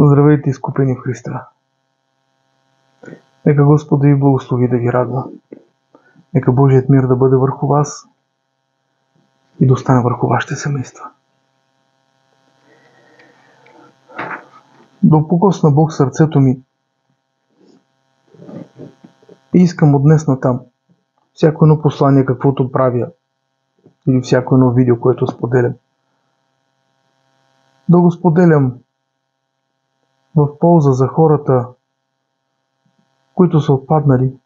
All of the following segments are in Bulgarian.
Здравейте, изкупени в Христа! Нека Господ да ви благослови, да ви радва. Нека Божият мир да бъде върху вас и да остане върху вашите семейства. Да покосна Бог сърцето ми и искам от днес натам всяко едно послание, каквото правя, или всяко едно видео, което споделям, да го споделям в полза за хората, които са отпаднали,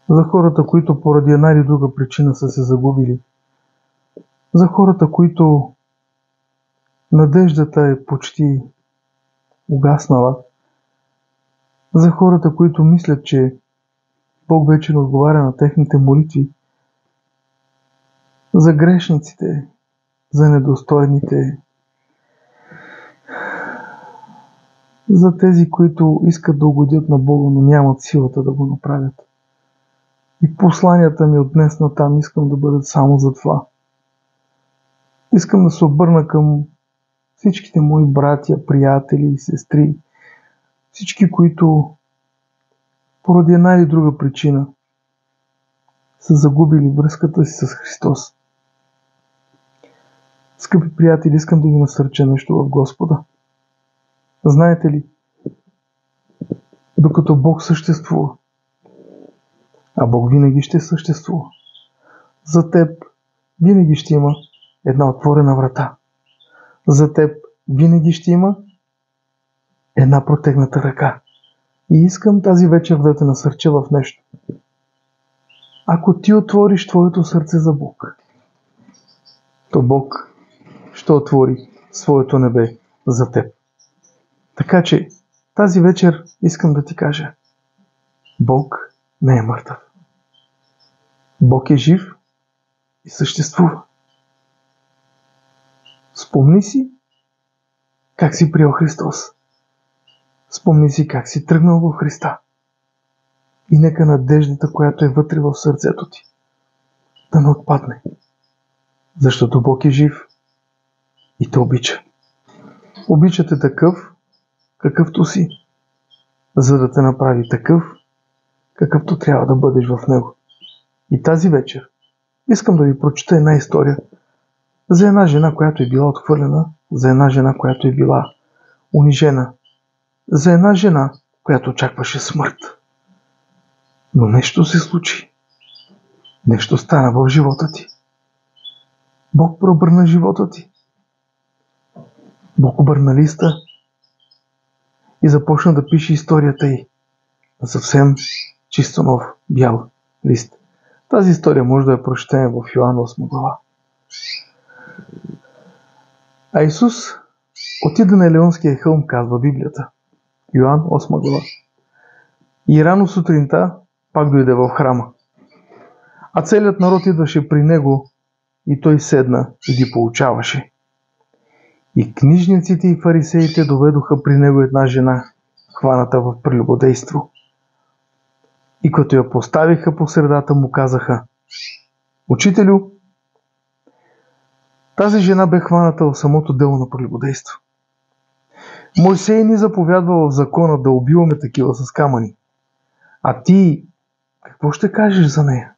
за хората, които поради една или друга причина са се загубили, за хората, които надеждата е почти угаснала, за хората, които мислят, че Бог вече не отговаря на техните молитви, за грешниците, за недостойните, за тези, които искат да угодят на Бога, но нямат силата да го направят. И посланията ми от днес натам искам да бъдат само за това. Искам да се обърна към всичките мои братя, приятели и сестри, всички, които поради една или друга причина са загубили връзката си с Христос. Скъпи приятели, искам да ви насърча нещо в Господа. Знаете ли, докато Бог съществува, а Бог винаги ще съществува, за теб винаги ще има една отворена врата. За теб винаги ще има една протегната ръка. И искам тази вечер да те насърча в нещо. Ако ти отвориш твоето сърце за Бог, то Бог ще отвори своето небе за теб. Така че тази вечер искам да ти кажа: Бог не е мъртъв. Бог е жив и съществува. Спомни си как си приел Христос. Спомни си как си тръгнал в Христа. И нека надеждата, която е вътре в сърцето ти, да не отпадне. Защото Бог е жив и те обича. Обича те такъв, какъвто си, за да те направи такъв, какъвто трябва да бъдеш в Него. И тази вечер искам да ви прочета една история за една жена, която е била отхвърлена, за една жена, която е била унижена, за една жена, която очакваше смърт. Но нещо се случи. Нещо стана в живота ти. Бог преобърна живота ти. Бог обърна листа и започна да пише историята й на съвсем чисто нов бял лист. Тази история може да я прочетем в Йоан 8 глава. А Исус отиде на Елеонския хълм, казва Библията. Йоан 8 глава. И рано сутринта пак дойде в храма. А целият народ идваше при него и той седна и ги поучаваше. И книжниците и фарисеите доведоха при него една жена, хваната в прелюбодейство. И като я поставиха по средата, му казаха: Учителю, тази жена бе хваната в самото дело на прелюбодейство. Мойсей ни заповядва в закона да убиваме такива с камъни. А ти какво ще кажеш за нея?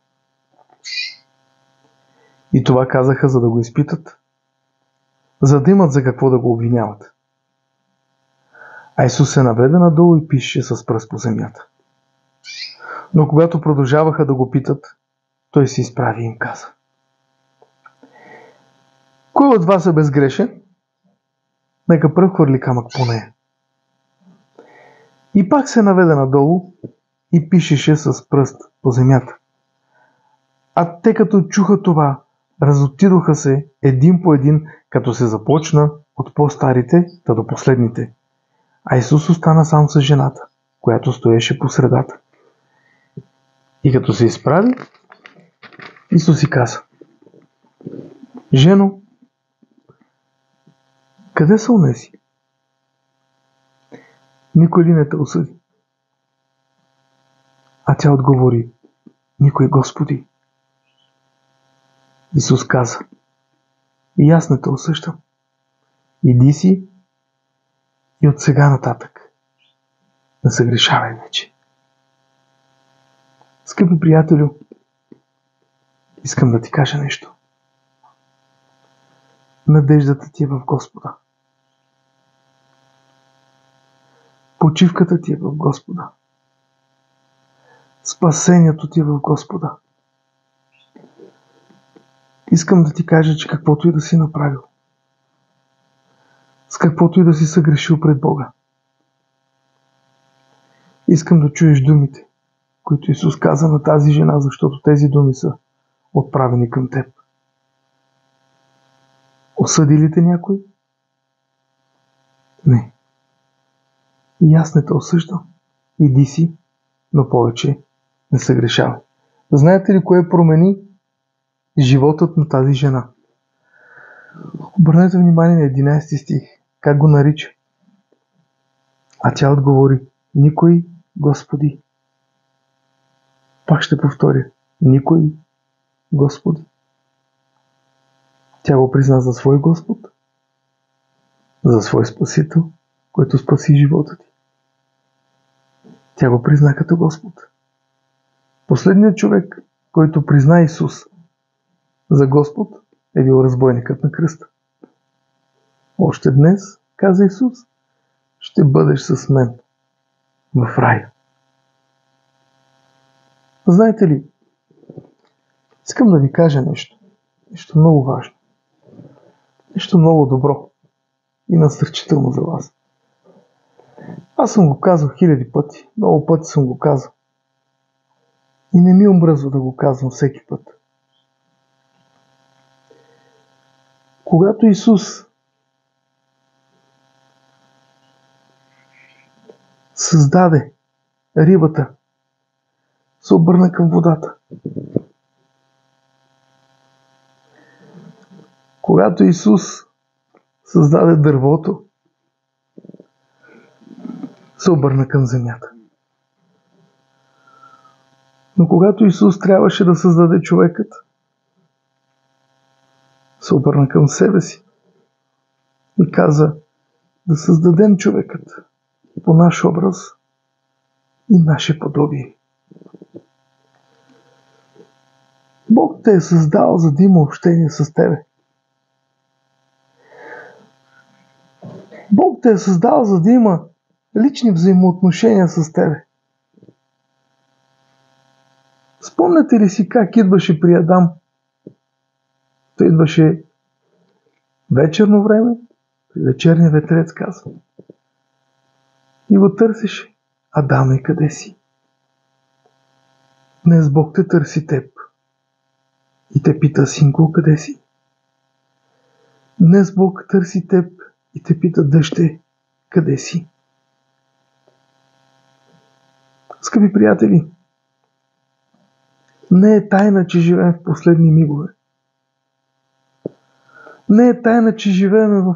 И това казаха, за да го изпитат, за да имат за какво да го обвиняват. А Исус се наведе надолу и пише с пръст по земята. Но когато продължаваха да го питат, той се изправи и им каза: Кой от вас е безгрешен? Нека пръв хвърли камък по нея. И пак се наведе надолу и пишеше с пръст по земята. А те като чуха това, разотидоха се един по един, като се започна от по-старите та до последните. А Исус остана сам с жената, която стоеше по средата. И като се изправи, Исус си каза: Жено, къде са онези? Никой ли не те осъди? А тя отговори: Никой, Господи. Исус каза: И аз не те осъждам. Иди си И от сега нататък не съгрешавай вече. Скъпи приятелю, искам да ти кажа нещо. Надеждата ти е в Господа. Почивката ти е в Господа. Спасението ти е в Господа. Искам да ти кажа, че каквото и да си направил, с каквото и да си съгрешил пред Бога, искам да чуеш думите, които Исус каза на тази жена, защото тези думи са отправени към теб. Осъди ли те някой? Не. И аз не те осъждам. Иди си, но повече не съгрешавай. Знаете ли кое промени животът на тази жена? Обърнете внимание на 11 стих. Как го нарича? А тя отговори: никой, Господи. Пак ще повторя: никой, Господи. Тя го призна за свой Господ, за свой Спасител, който спаси живота ти. Тя го призна като Господ. Последният човек, който призна Исус за Господ, е бил разбойникът на кръста. Още днес, каза Исус, ще бъдеш с мен в рая. Знаете ли, искам да ви кажа нещо. Нещо много важно. Нещо много добро и насърчително за вас. Аз съм го казал хиляди пъти. Много пъти съм го казал. И не ми омръзва да го казвам всеки път. Когато Исус създаде рибата, се обърна към водата. Когато Исус създаде дървото, се обърна към земята. Но когато Исус трябваше да създаде човекът, се обърна към себе си и каза: да създадем човекът по наш образ и наше подобие. Бог те е създал, за да има общение с тебе. Бог те е създал, за да има лични взаимоотношения с тебе. Спомняте ли си как идваше при Адам? Той идваше вечерно време, при вечерния ветрец, казва. И го търсеше. Адаме, къде си? Днес Бог те търси теб. И те пита: синко, къде си? Днес Бог търси теб и те пита: дъще, къде си? Скъпи приятели, не е тайна, че живеем в последни мигове. Не е тайна, че живеем в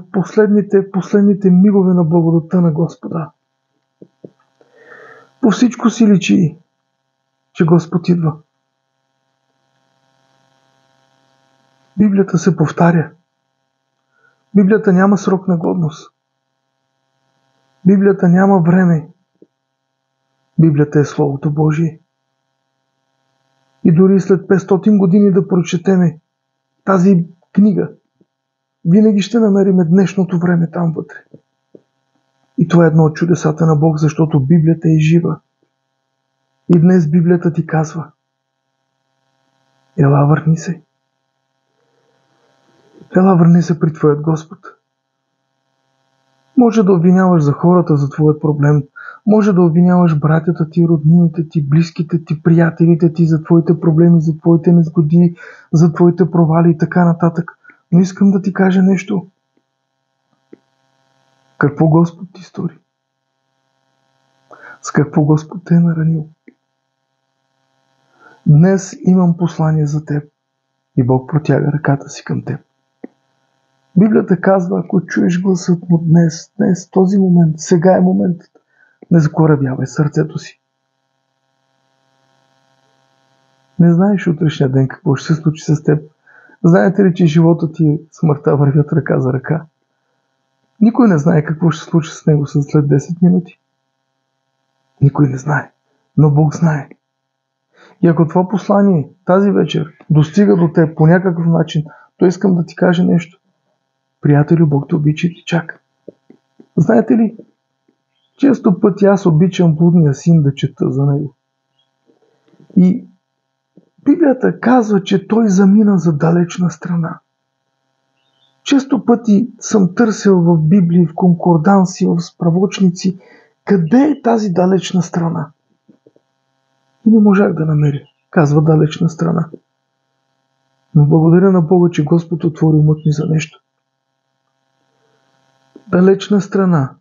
последните мигове на благодата на Господа. По всичко си личи, че Господ идва. Библията се повтаря. Библията няма срок на годност. Библията няма време. Библията е Словото Божие. И дори след 500 години да прочетеме тази книга, винаги ще намерим днешното време там вътре. И това е едно от чудесата на Бог, защото Библията е жива. И днес Библията ти казва: ела, върни се. Ела, върни се при твоят Господ. Може да обвиняваш за хората за твоят проблем. Може да обвиняваш братята ти, роднините ти, близките ти, приятелите ти за твоите проблеми, за твоите незгоди, за твоите провали и така нататък. Но искам да ти кажа нещо. Какво Господ ти стори? С какво Господ те е наранил? Днес имам послание за теб и Бог протяга ръката си към теб. Библията казва: ако чуеш гласът му днес, този момент, сега е моментът, не закоравявай сърцето си. Не знаеш утрешния ден какво ще се случи с теб. Знаете ли, че живота ти и смъртта вървят ръка за ръка? Никой не знае какво ще се случи с него след 10 минути. Никой не знае. Но Бог знае. И ако това послание тази вечер достига до теб по някакъв начин, то искам да ти кажа нещо. Приятелю, Бог те обича и ти чака. Знаете ли, често пъти аз обичам блудния син да чета за него. И Библията казва, че той замина за далечна страна. Често пъти съм търсил в Библии, в конкорданси, в справочници, къде е тази далечна страна. И не можах да намеря, казва далечна страна. Но благодаря на Бога, че Господ отвори умът ми за нещо. Далечна страна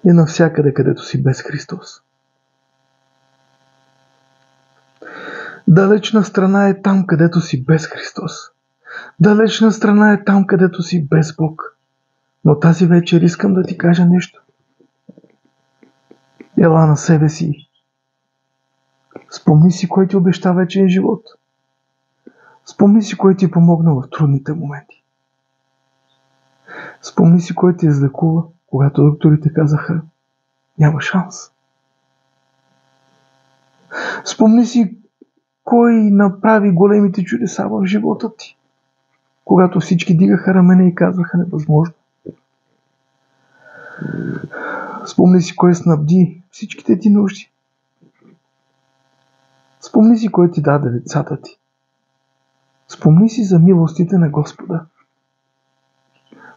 е навсякъде, където си без Христос. Далечна страна е там, където си без Христос. Далечна страна е там, където си без Бог. Но тази вечер искам да ти кажа нещо. Ела на себе си. Спомни си кой ти обеща вечен живот. Спомни си кой ти е помогнал в трудните моменти. Спомни си кой ти излекува, когато докторите казаха, няма шанс. Спомни си кой направи големите чудеса в живота ти, когато всички дигаха рамене и казваха невъзможно. Спомни си кой снабди всичките ти нужди. Спомни си кой ти даде децата ти. Спомни си за милостите на Господа.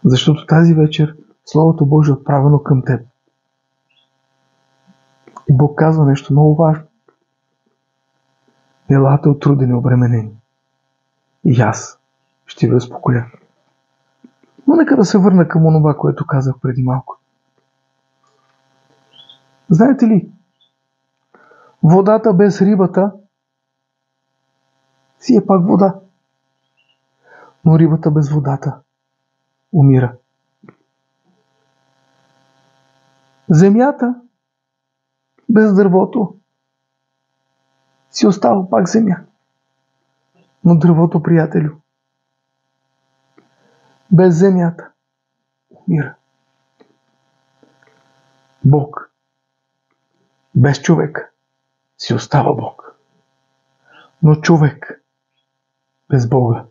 Защото тази вечер Словото Божие е отправено към теб. И Бог казва нещо много важно. Елате отрудени, обременени. И аз ще ви успокоя. Но нека да се върна към онова, което казах преди малко. Знаете ли, водата без рибата си е пак вода. Но рибата без водата умира. Земята без дървото си остава пак земя. Но дървото, приятелю, без земята умира. Бог без човек си остава Бог. Но човек без Бога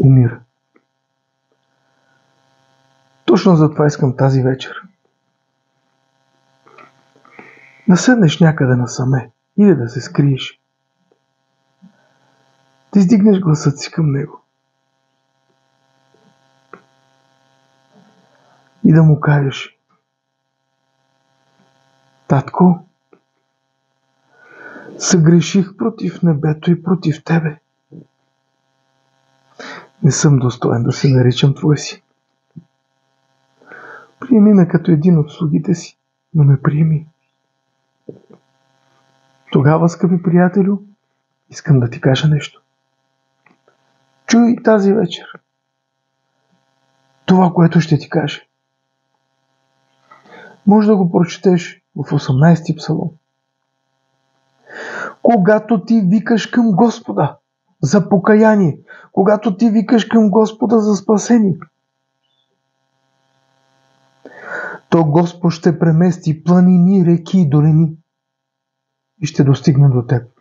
умира. Точно за това искам тази вечер да седнеш някъде насаме или да се скриеш. Да издигнеш гласът си към Него. И да му кажеш: Татко, съгреших против небето и против Тебе. Не съм достоен да се наричам Твой син. Приеми ме като един от слугите си, но ме приеми. Тогава, скъпи приятелю, искам да ти кажа нещо. Чуй тази вечер това, което ще ти кажа. Може да го прочетеш в 18-ти псалом. Когато ти викаш към Господа за покаяние, когато ти викаш към Господа за спасение, то Господ ще премести планини, реки и долини и ще достигне до теб.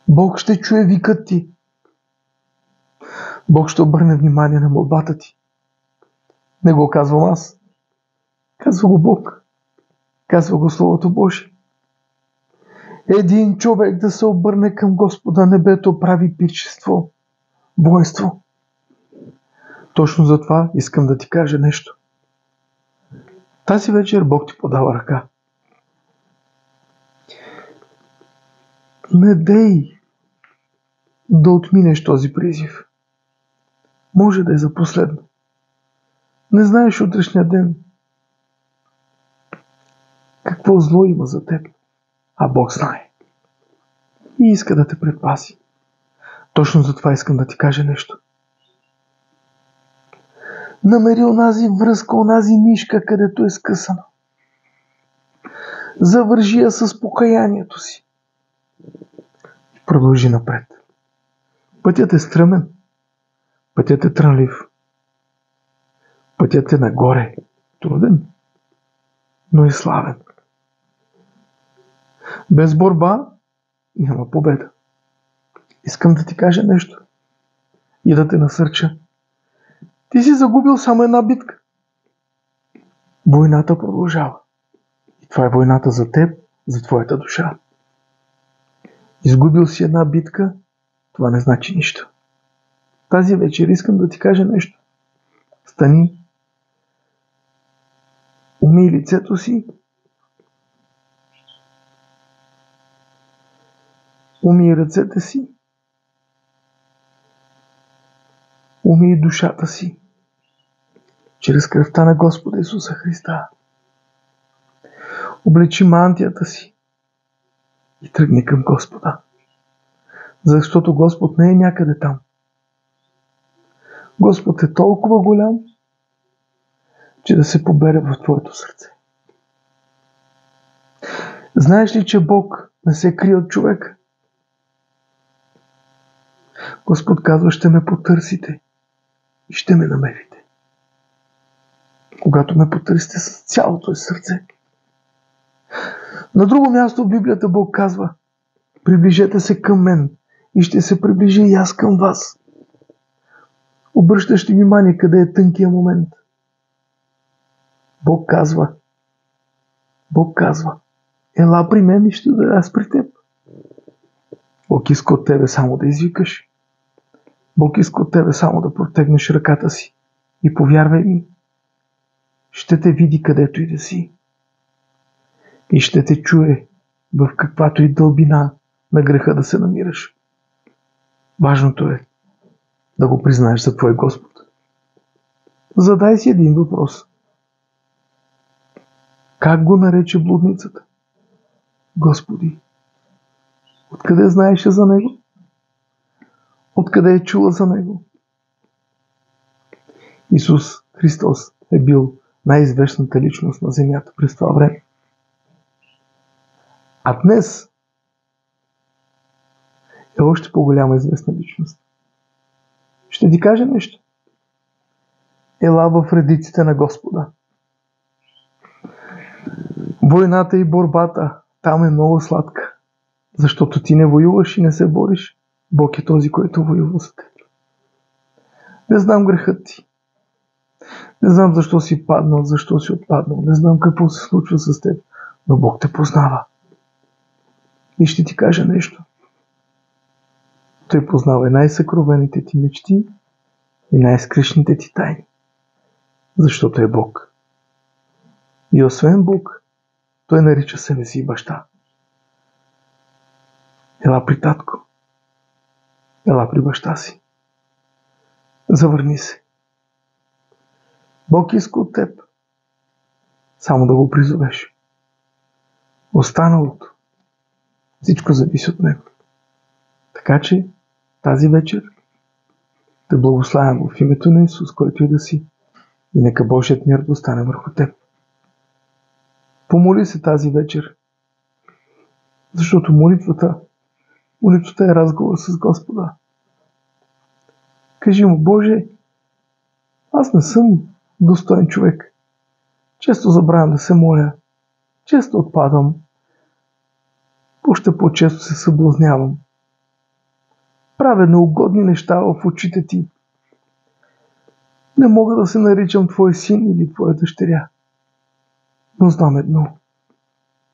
Бог ще чуе викът ти. Бог ще обърне внимание на молбата ти. Не го казвам аз. Казва го Бог. Казва го Словото Божие. Един човек да се обърне към Господа, небето прави пиршество, воинство. Точно за това искам да ти кажа нещо. Тази вечер Бог ти подава ръка. Не дей да отминеш този призив. Може да е за последно. Не знаеш утрешния ден какво зло има за теб, а Бог знае. И иска да те предпази. Точно за това искам да ти кажа нещо. Намери онази връзка, онази нишка, където е скъсана. Завържи я с покаянието си. Продължи напред. Пътят е стръмен, Пътят е трънлив. Пътят е нагоре. Труден, но и славен. Без борба няма победа. Искам да ти кажа нещо и да те насърча. Ти си загубил само една битка. Войната продължава. И това е войната за теб, за твоята душа. Изгубил си една битка, това не значи нищо. Тази вечер искам да ти кажа нещо. Стани, умий лицето си, умий ръцете си, умий душата си, чрез кръвта на Господа Исуса Христа. Облечи мантията си и тръгни към Господа. Защото Господ не е някъде там. Господ е толкова голям, че да се побере в твоето сърце. Знаеш ли, че Бог не се крие от човека? Господ казва, ще ме потърсите и ще ме намерите. Когато ме потърсите с цялото сърце. На друго място в Библията Бог казва, приближете се към мен и ще се приближи и аз към вас. Обръщаш ли внимание къде е тънкия момент? Бог казва, ела при мен и ще дойда аз при теб. Бог иска от тебе само да извикаш. Бог иска от тебе само да протегнеш ръката си. И повярвай ми, ще те види където и да си. И ще те чуе в каквато и дълбина на греха да се намираш. Важното е да го признаеш за твой Господ. Задай си един въпрос. Как го нарече блудницата? Господи, откъде знаеше за него? Откъде е чула за него? Исус Христос е бил най-известната личност на земята през това време. А днес е още по-голяма известна личност. Ще ти кажа нещо. Ела в редиците на Господа. Войната и борбата там е много сладка. Защото ти не воюваш и не се бориш. Бог е този, който воюва за теб. Не знам грехът ти. Не знам защо си паднал, защо си отпаднал. Не знам какво се случва с теб. Но Бог те познава. И ще ти кажа нещо. Той познава и най-съкровените ти мечти и най-скришните ти тайни. Защото е Бог. И освен Бог, той нарича себе си баща. Ела при татко. Ела при баща си. Завърни се. Бог иска от теб само да го призовеш. Останалото, всичко зависи от него. Така че тази вечер те благославям в името на Исус, който и да си, и нека Божият мир да остане върху теб. Помоли се тази вечер, защото молитвата е разговор с Господа. Кажи му, Боже, аз не съм достоен човек. Често забравям да се моля. Често отпадам. Още по-често се съблазнявам. Правя неугодни неща в очите ти. Не мога да се наричам твой син или твоя дъщеря. Но знам едно.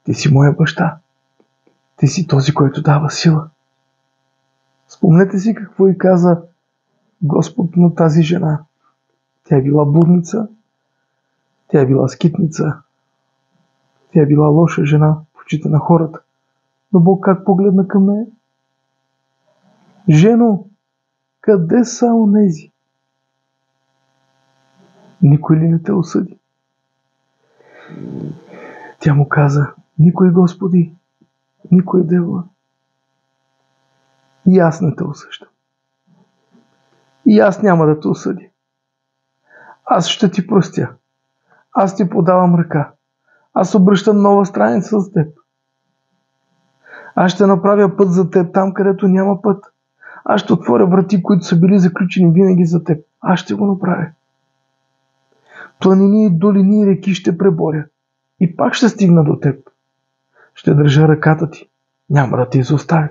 Ти си моя баща. Ти си този, който дава сила. Спомнете си какво и каза Господ на тази жена. Тя е била блудница, тя е била скитница, тя е била лоша жена в очите на хората. Но Бог как погледна към нея? Жено, къде са онези? Никой ли не те осъди? Тя му каза, никой, Господи, никой, Дева. И аз не те осъждам. И аз няма да те осъдя. Аз ще ти простя. Аз ти подавам ръка. Аз обръщам нова страница с теб. Аз ще направя път за теб там, където няма път. Аз ще отворя врати, които са били заключени винаги за теб. Аз ще го направя. Планини, долини и реки ще преборя. И пак ще стигна до теб. Ще държа ръката ти. Няма да те изоставя.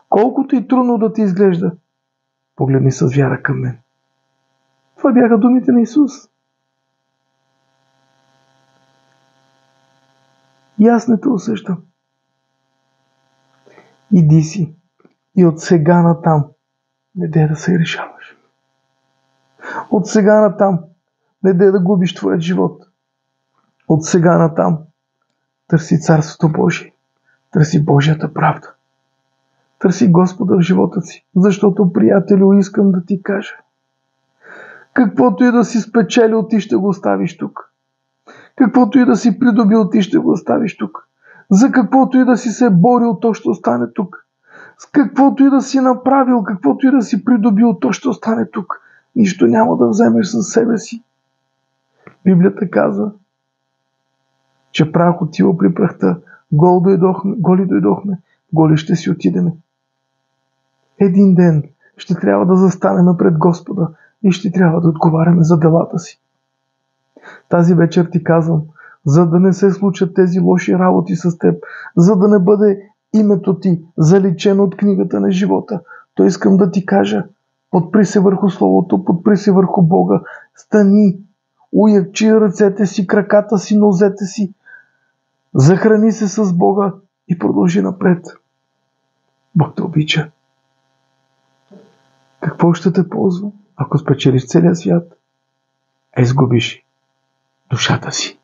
Колкото и трудно да ти изглежда, погледни с вяра към мен. Това бяха думите на Исус. И аз не те усещам. Иди си и от сега натам не дей да се решаваш. От сега натам не дей да губиш твоят живот. От сега натам търси Царството Божие. Търси Божията правда. Търси Господа в живота си. Защото, приятелю, искам да ти кажа. Каквото и да си спечелил, ти ще го оставиш тук. Каквото и да си придобил, ти ще го оставиш тук. За каквото и да си се борил, то ще остане тук. С каквото и да си направил, каквото и да си придобил, то ще остане тук. Нищо няма да вземеш със себе си. Библията казва, че прах отива при прахта, голи дойдохме, голи ще си отидеме. Един ден ще трябва да застанем пред Господа и ще трябва да отговаряме за делата си. Тази вечер ти казвам, за да не се случат тези лоши работи с теб, за да не бъде името ти заличено от книгата на живота, то искам да ти кажа, подпри се върху Словото, подпри се върху Бога, стани, уякчи ръцете си, краката си, нозете си, захрани се с Бога и продължи напред. Бог те обича. Какво ще те ползва, ако спечелиш целия свят, а изгубиш душата си?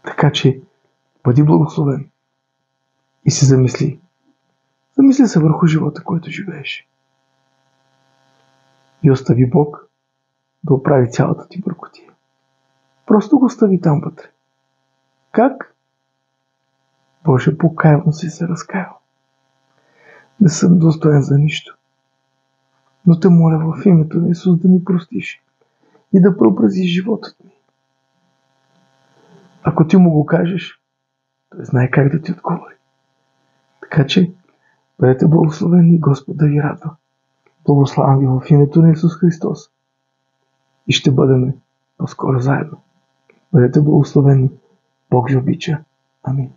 Така че бъди благословен и се замисли. Замисли се върху живота, който живееш. И остави Бог да оправи цялата ти бъркотия. Просто го остави там вътре. Как? Боже, покаявам се и се разкаявам. Не съм достоен за нищо. Но те моля в името на Исус да ми простиш и да преобразиш животът ми. Ако ти му го кажеш, той знае как да ти отговори. Така че, бъдете благословени и Господ да ви радва. Благославям ви в името на Исус Христос. И ще бъдем по-скоро заедно. Бъдете благословени. Бог ви обича. Амин.